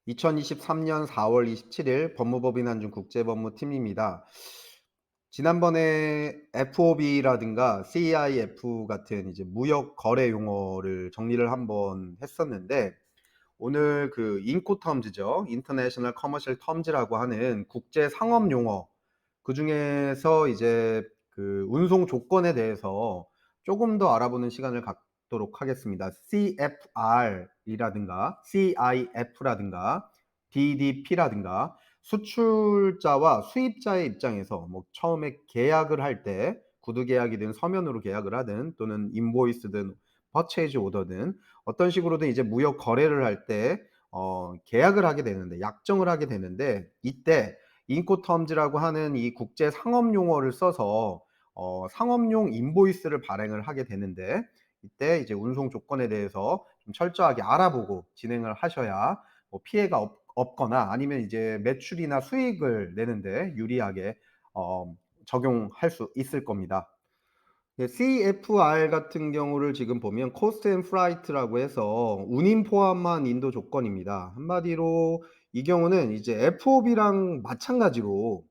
2023년 4월 27일 법무법인 한중 국제법무팀입니다. 지난번에 FOB라든가 CIF 같은 이제 무역 거래 용어를 정리를 한번 했었는데, 오늘 그 인코텀즈죠. 인터내셔널 커머셜 텀즈라고 하는 국제 상업 용어, 그중에서 이제 그 운송 조건에 대해서 조금 더 알아보는 시간을 갖도록 하겠습니다. CFR이라든가 CIF라든가 DDP라든가 수출자와 수입자의 입장에서 뭐 처음에 계약을 할 때 구두 계약이든 서면으로 계약을 하든 또는 인보이스든 퍼체이즈 오더든 어떤 식으로든 이제 무역 거래를 할 때 계약을 하게 되는데, 약정을 하게 되는데, 이때 인코텀즈라고 하는 이 국제 상업 용어를 써서 상업용 인보이스를 발행을 하게 되는데, 이때 이제 운송 조건에 대해서 좀 철저하게 알아보고 진행을 하셔야 뭐 피해가 없거나 아니면 이제 매출이나 수익을 내는데 유리하게 어 적용할 수 있을 겁니다. 예, CFR 같은 경우를 지금 보면 코스트 앤 프라이트라고 해서 운임 포함한 인도 조건입니다. 한마디로 이 경우는 이제 FOB랑 마찬가지로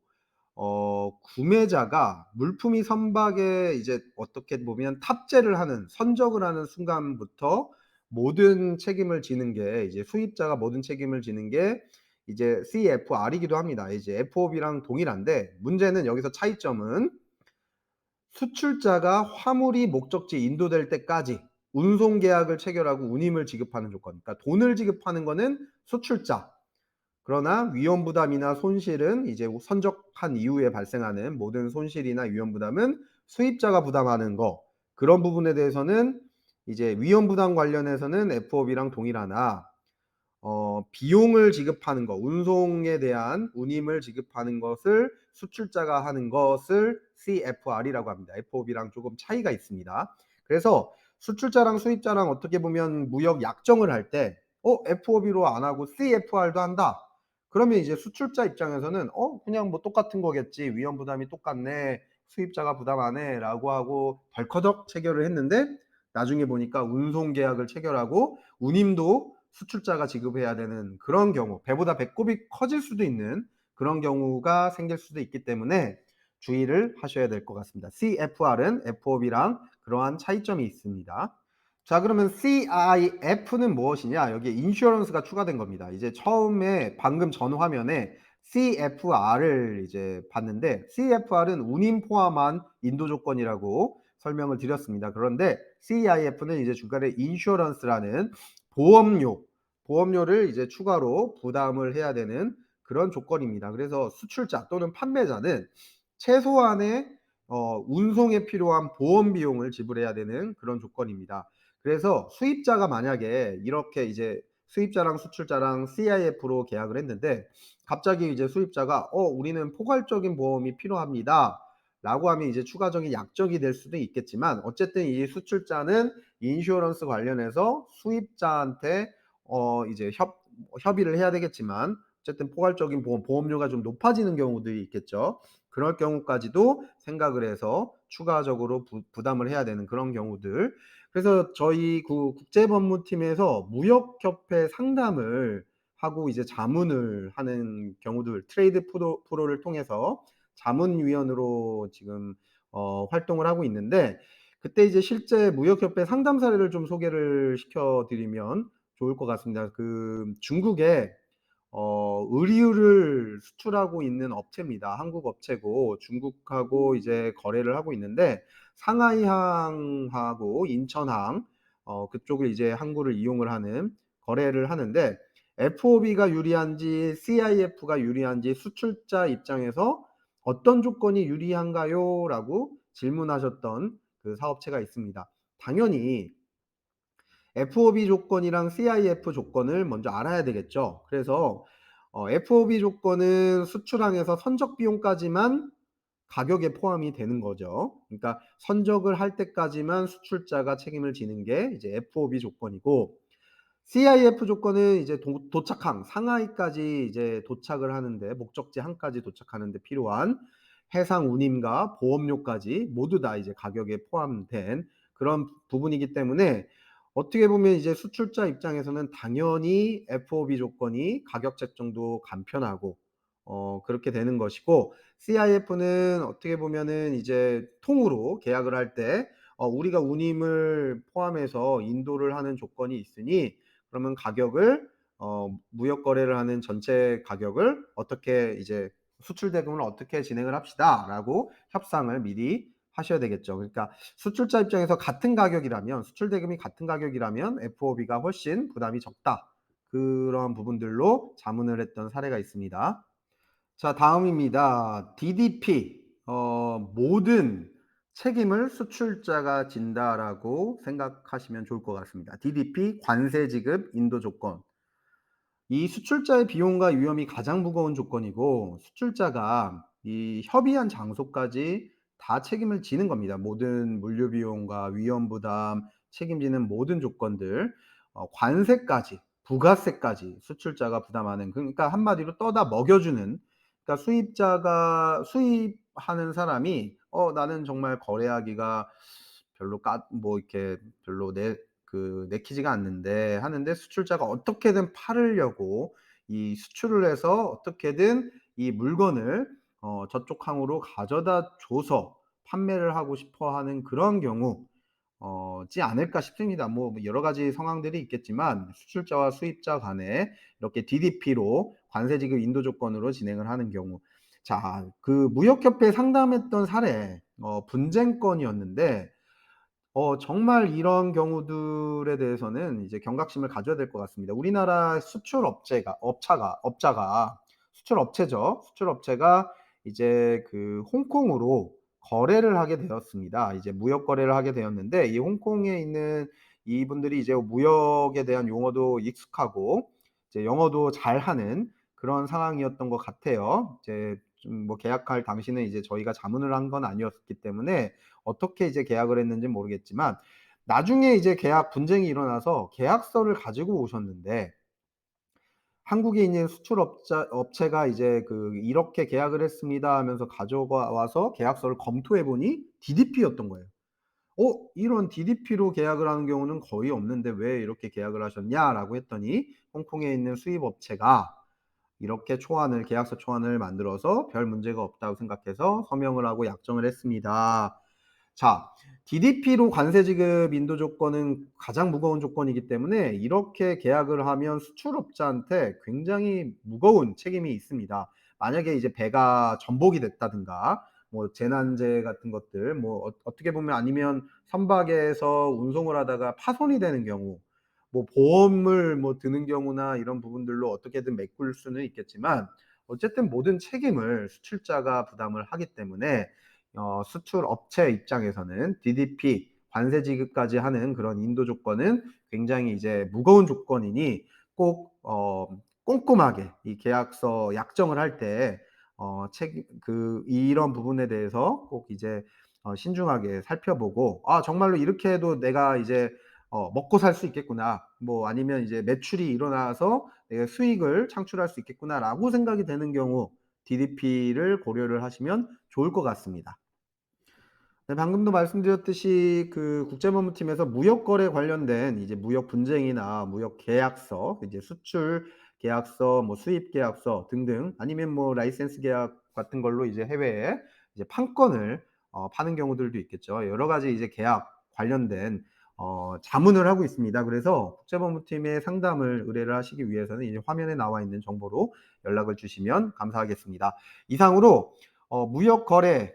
구매자가 물품이 선박에 이제 어떻게 보면 탑재를 하는, 선적을 하는 순간부터 모든 책임을 지는 게, 이제 수입자가 모든 책임을 지는 게 이제 CFR이기도 합니다. 이제 FOB랑 동일한데, 문제는 여기서 차이점은 수출자가 화물이 목적지 인도될 때까지 운송 계약을 체결하고 운임을 지급하는 조건. 그러니까 돈을 지급하는 거는 수출자. 그러나 위험 부담이나 손실은 이제 선적한 이후에 발생하는 모든 손실이나 위험 부담은 수입자가 부담하는 거. 그런 부분에 대해서는 이제 위험 부담 관련해서는 FOB랑 동일하나 비용을 지급하는 거, 운송에 대한 운임을 지급하는 것을 수출자가 하는 것을 CFR이라고 합니다. FOB랑 조금 차이가 있습니다. 그래서 수출자랑 수입자랑 어떻게 보면 무역 약정을 할 때 FOB로 안 하고 CFR도 한다. 그러면 이제 수출자 입장에서는 그냥 뭐 똑같은 거겠지. 위험 부담이 똑같네. 수입자가 부담 안 해라고 하고 덜커덕 체결을 했는데, 나중에 보니까 운송 계약을 체결하고 운임도 수출자가 지급해야 되는 그런 경우, 배보다 배꼽이 커질 수도 있는 그런 경우가 생길 수도 있기 때문에 주의를 하셔야 될 것 같습니다. CFR은 FOB랑 그러한 차이점이 있습니다. 자, 그러면 CIF는 무엇이냐? 여기에 인슈어런스가 추가된 겁니다. 이제 처음에 방금 전 화면에 CFR을 이제 봤는데, CFR은 운임 포함한 인도 조건이라고 설명을 드렸습니다. 그런데 CIF는 이제 중간에 인슈어런스라는 보험료를 이제 추가로 부담을 해야 되는 그런 조건입니다. 그래서 수출자 또는 판매자는 최소한의 운송에 필요한 보험 비용을 지불해야 되는 그런 조건입니다. 그래서 수입자가 만약에 이렇게 이제 수입자랑 수출자랑 CIF로 계약을 했는데, 갑자기 이제 수입자가 우리는 포괄적인 보험이 필요합니다 라고 하면 이제 추가적인 약정이 될 수도 있겠지만, 어쨌든 이 수출자는 인슈어런스 관련해서 수입자한테 이제 협의를 해야 되겠지만, 어쨌든 포괄적인 보험료가 좀 높아지는 경우들이 있겠죠. 그럴 경우까지도 생각을 해서 추가적으로 부담을 해야 되는 그런 경우들. 그래서 저희 그 국제법무팀에서 무역협회 상담을 하고 이제 자문을 하는 경우들, 트레이드 프로를 통해서 자문위원으로 지금 활동을 하고 있는데, 그때 이제 실제 무역협회 상담 사례를 좀 소개를 시켜드리면 좋을 것 같습니다. 그 중국에 의류를 수출하고 있는 업체입니다. 한국 업체고 중국하고 이제 거래를 하고 있는데, 상하이항하고 인천항 그쪽을 이제 항구를 이용을 하는 거래를 하는데, FOB가 유리한지 CIF가 유리한지 수출자 입장에서 어떤 조건이 유리한가요? 라고 질문하셨던 그 사업체가 있습니다. 당연히 FOB 조건이랑 CIF 조건을 먼저 알아야 되겠죠. 그래서 FOB 조건은 수출항에서 선적 비용까지만 가격에 포함이 되는 거죠. 그러니까 선적을 할 때까지만 수출자가 책임을 지는 게 이제 FOB 조건이고, CIF 조건은 이제 도착항, 상하이까지 이제 도착을 하는데, 목적지 항까지 도착하는데 필요한 해상 운임과 보험료까지 모두 다 이제 가격에 포함된 그런 부분이기 때문에 어떻게 보면 이제 수출자 입장에서는 당연히 FOB 조건이 가격 책정도 간편하고 그렇게 되는 것이고, CIF는 어떻게 보면은 이제 통으로 계약을 할 때 우리가 운임을 포함해서 인도를 하는 조건이 있으니, 그러면 가격을 무역 거래를 하는 전체 가격을 어떻게 이제 "수출 대금을 어떻게 진행을 합시다."라고 협상을 미리 하셔야 되겠죠. 그러니까 수출자 입장에서 같은 가격이라면, 수출 대금이 같은 가격이라면 FOB가 훨씬 부담이 적다. 그런 부분들로 자문을 했던 사례가 있습니다. 자, 다음입니다. DDP. 모든 책임을 수출자가 진다라고 생각하시면 좋을 것 같습니다. DDP 관세 지급 인도 조건. 이 수출자의 비용과 위험이 가장 무거운 조건이고, 수출자가 이 협의한 장소까지 다 책임을 지는 겁니다. 모든 물류 비용과 위험 부담 책임지는 모든 조건들, 관세까지, 부가세까지 수출자가 부담하는, 그러니까 한마디로 떠다 먹여주는, 그러니까 수입자가 수입하는 사람이 나는 정말 거래하기가 별로 뭐 이렇게 별로 내키지가 않는데 하는데, 수출자가 어떻게든 팔으려고 이 수출을 해서 어떻게든 이 물건을 저쪽 항으로 가져다 줘서 판매를 하고 싶어 하는 그런 경우 지 않을까 싶습니다. 뭐 여러 가지 상황들이 있겠지만, 수출자와 수입자 간에 이렇게 DDP로 관세 지급 인도 조건으로 진행을 하는 경우. 자, 그 무역협회에 상담했던 사례 분쟁 건이었는데, 정말 이런 경우들에 대해서는 이제 경각심을 가져야 될 것 같습니다. 우리나라 수출 업자가 수출 업체죠. 수출 업체가 이제 그 홍콩으로 거래를 하게 되었습니다. 이제 무역 거래를 하게 되었는데, 이 홍콩에 있는 이분들이 이제 무역에 대한 용어도 익숙하고 이제 영어도 잘하는 그런 상황이었던 것 같아요. 이제 좀 뭐 계약할 당시는 이제 저희가 자문을 한 건 아니었기 때문에 어떻게 이제 계약을 했는지는 모르겠지만, 나중에 이제 계약 분쟁이 일어나서 계약서를 가지고 오셨는데, 한국에 있는 업체가 이제 "이렇게 계약을 했습니다." 하면서 가져가 와서 계약서를 검토해 보니 DDP였던 거예요. 이런 DDP로 계약을 하는 경우는 거의 없는데 왜 이렇게 계약을 하셨냐?"라고 했더니, 홍콩에 있는 수입 업체가 이렇게 계약서 초안을 만들어서 별 문제가 없다고 생각해서 서명을 하고 약정을 했습니다. 자, DDP로 관세 지급 인도 조건은 가장 무거운 조건이기 때문에, 이렇게 계약을 하면 수출업자한테 굉장히 무거운 책임이 있습니다. 만약에 이제 배가 전복이 됐다든가, 뭐 재난재 같은 것들, 뭐 어떻게 보면, 아니면 선박에서 운송을 하다가 파손이 되는 경우, 뭐 보험을 뭐 드는 경우나 이런 부분들로 어떻게든 메꿀 수는 있겠지만, 어쨌든 모든 책임을 수출자가 부담을 하기 때문에 수출 업체 입장에서는 DDP 관세 지급까지 하는 그런 인도 조건은 굉장히 이제 무거운 조건이니, 꼭 꼼꼼하게 이 계약서 약정을 할 때 책 이런 부분에 대해서 꼭 이제 신중하게 살펴보고, '아 정말로 이렇게 해도 내가 이제 먹고 살 수 있겠구나.' 뭐 아니면 이제 '매출이 일어나서 내가 수익을 창출할 수 있겠구나.'라고 생각이 되는 경우, DDP를 고려를 하시면 좋을 것 같습니다. 네, 방금도 말씀드렸듯이 그 국제법무팀에서 무역 거래 관련된 이제 무역 분쟁이나 무역 계약서, 이제 수출 계약서, 뭐 수입 계약서 등등, 아니면 뭐 라이센스 계약 같은 걸로 이제 해외에 이제 판권을 파는 경우들도 있겠죠. 여러 가지 이제 계약 관련된 자문을 하고 있습니다. 그래서 국제법무팀에 상담을 의뢰를 하시기 위해서는 이제 화면에 나와 있는 정보로 연락을 주시면 감사하겠습니다. 이상으로 무역 거래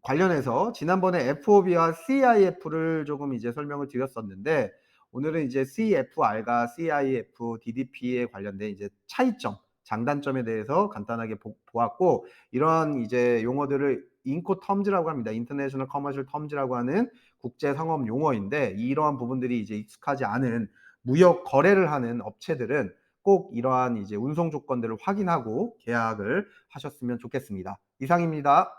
관련해서 지난번에 FOB와 CIF를 조금 이제 설명을 드렸었는데, 오늘은 이제 CFR과 CIF, DDP에 관련된 이제 차이점, 장단점에 대해서 간단하게 보았고, 이런 이제 용어들을 인코 텀즈라고 합니다. 인터내셔널 커머셜 텀즈라고 하는 국제 상업 용어인데, 이러한 부분들이 이제 익숙하지 않은 무역 거래를 하는 업체들은 꼭 이러한 이제 운송 조건들을 확인하고 계약을 하셨으면 좋겠습니다. 이상입니다.